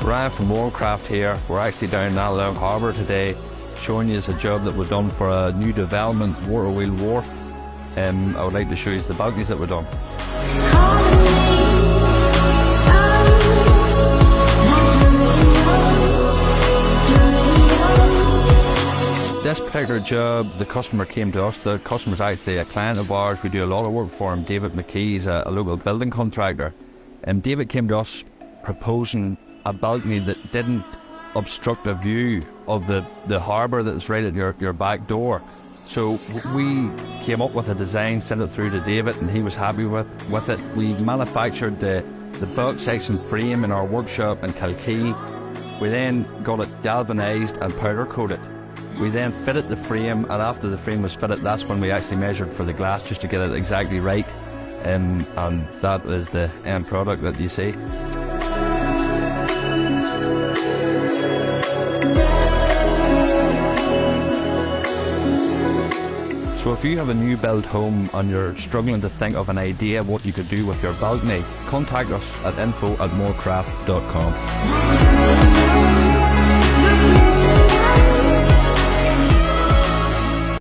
Ryan from Warcraft here. We're actually down in Annalong Harbour today, showing you a job that we've done for a new development, Waterwheel Wharf. I would like to show you the balconies that we've done. This particular job, the customer came to us. The customer's actually a client of ours. We do a lot of work for him. David McKee is a local building contractor. David came to us proposing a balcony that didn't obstruct a view of the harbour that's right at your back door. So we came up with a design, sent it through to David, and he was happy with it. We manufactured the bulk section frame in our workshop in Kilkee. We then got it galvanised and powder coated. We then fitted the frame, and after the frame was fitted, that's when we actually measured for the glass just to get it exactly right. And that is the end product that you see. So if you have a new build home and you're struggling to think of an idea of what you could do with your balcony, contact us at info@morecraft.com.